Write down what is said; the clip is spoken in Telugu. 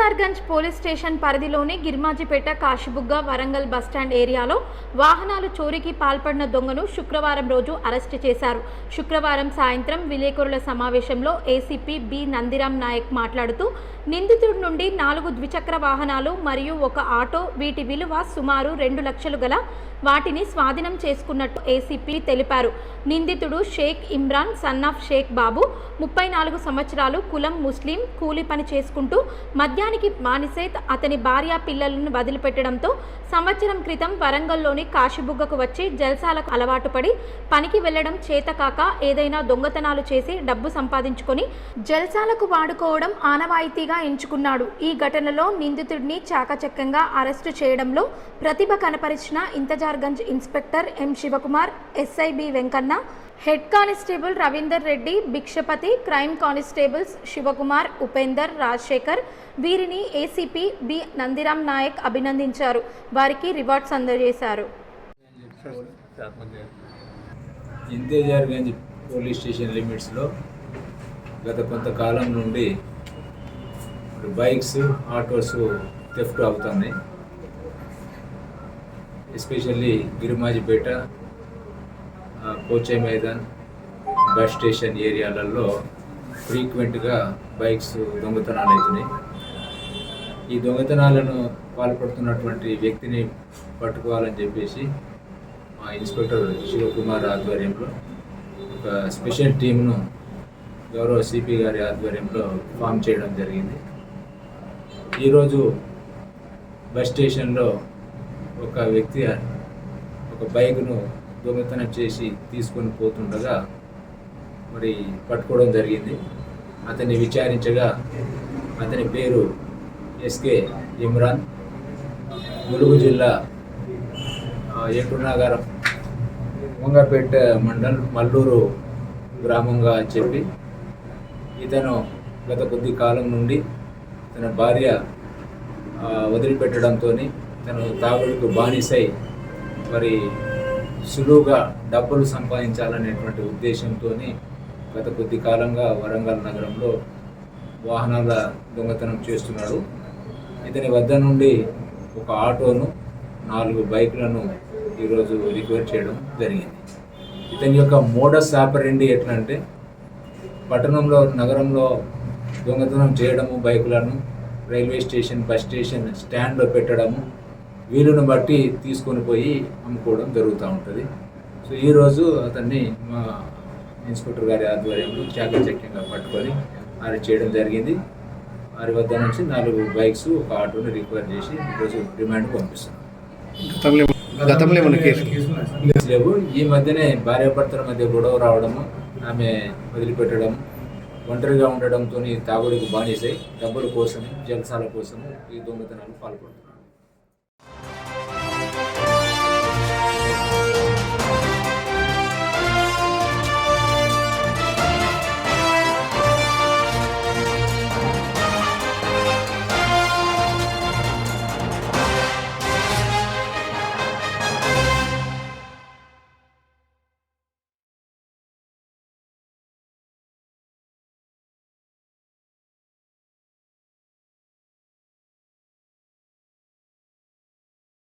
ఇంతజార్గంజ్ పోలీస్ స్టేషన్ పరిధిలోని గిర్మాజిపేట, కాశీబుగ్గ, వరంగల్ బస్టాండ్ ఏరియాలో వాహనాలు చోరీకి పాల్పడిన దొంగను శుక్రవారం రోజు అరెస్టు చేశారు. శుక్రవారం సాయంత్రం విలేకరుల సమావేశంలో ఏసీపీ బి నందిరామ్ నాయక్ మాట్లాడుతూ, నిందితుడి నుండి 4 ద్విచక్ర వాహనాలు మరియు ఒక ఆటో, వీటి విలువ సుమారు 2 లక్షలు గల వాటిని స్వాధీనం చేసుకున్నట్టు ఏసీపీ తెలిపారు. నిందితుడు షేక్ ఇమ్రాన్ సన్ ఆఫ్ షేక్ బాబు, 34 సంవత్సరాలు, కులం ముస్లిం, కూలి పని చేసుకుంటూ మద్యానికి బానిసై అతని భార్య పిల్లలను వదిలిపెట్టడంతో సంవత్సరం క్రితం వరంగల్లోని కాశీబుగ్గకు వచ్చి జల్సాలకు అలవాటు పడి పనికి వెళ్లడం చేతకాక ఏదైనా దొంగతనాలు చేసి డబ్బు సంపాదించుకొని జల్సాలకు వాడుకోవడం ఆనవాయితీగా ఎంచుకున్నాడు. ఈ ఘటనలో నిందితుడిని చాకచక్యంగా అరెస్టు చేయడంలో ప్రతిభ కనపరిచిన Intezarganj inspector M Shivakumar, SI B Venkanna, head constable Ravinder Reddy, Bhikshapathi, crime constables Shivakumar, Upender, Rajashekar, వీరిని ఏసీపీ బి నందిరామ్ నాయక్ అభినందించారు. వారికి రివార్డ్స్ అందజేశారు. ఇంతజార్గంజ్ పోలీస్ స్టేషన్ లిమిట్స్లో గత కొంతకాలం నుండి బైక్స్, ఆటోస్ థెఫ్ట్ అవుతున్నాయి. Especially Girimajipet, పోచే Maidan, bus station ఏరియాలలో ఫ్రీక్వెంట్గా బైక్స్ దొంగతనాలు అవుతున్నాయి. ఈ దొంగతనాలను పాల్పడుతున్నటువంటి వ్యక్తిని పట్టుకోవాలని చెప్పేసి మా ఇన్స్పెక్టర్ శివకుమార్ ఆధ్వర్యంలో ఒక స్పెషల్ టీంను గౌరవ సిపి గారి ఆధ్వర్యంలో ఫామ్ చేయడం జరిగింది. ఈరోజు బస్ స్టేషన్లో ఒక వ్యక్తి ఒక బైక్ను దొంగతనం చేసి తీసుకొని పోతుండగా మరి పట్టుకోవడం జరిగింది. అతన్ని విచారించగా అతని పేరు ఎస్కే ఇమ్రాన్, ములుగు జిల్లా ఏటునాగారం వంగపేట మండల్ మల్లూరు గ్రామంగా చెప్పి ఇతను గత కొద్ది కాలం నుండి తన భార్య వదిలిపెట్టడంతో తను తాగుడుకు బానిసై మరి సులువుగా డబ్బులు సంపాదించాలనేటువంటి ఉద్దేశంతో గత కొద్ది కాలంగా వరంగల్ నగరంలో వాహనాల దొంగతనం చేస్తున్నాడు. ఇతని వద్ద నుండి ఒక ఆటోను, 4 బైకులను ఈరోజు రికవర్ చేయడం జరిగింది. ఇతని యొక్క మోడస్ ఆపరెండి ఎట్లా అంటే పట్టణంలో, నగరంలో దొంగతనం చేయడము, బైకులను రైల్వే స్టేషన్, బస్ స్టేషన్ స్టాండ్లో పెట్టడము, వీలును బట్టి తీసుకొని పోయి అమ్ముకోవడం జరుగుతూ ఉంటుంది. సో ఈరోజు అతన్ని మా ఇన్స్పెక్టర్ గారి ఆధ్వర్యంలో చాకచక్యంగా పట్టుకొని అరెస్ట్ చేయడం జరిగింది. వారి వద్ద నుంచి 4 బైక్స్, ఒక ఆటోని రికవర్ చేసి ఈరోజు రిమాండ్కి పంపిస్తున్నాం. లేవు. ఈ మధ్యనే భార్యాభర్తల మధ్య గొడవ రావడము, ఆమె వదిలిపెట్టడం, ఒంటరిగా ఉండడంతో తాగుడికి బానిసై డబ్బుల కోసము, జల్సాల కోసము ఈ దొంగతనాలు పాల్పడుతున్నారు.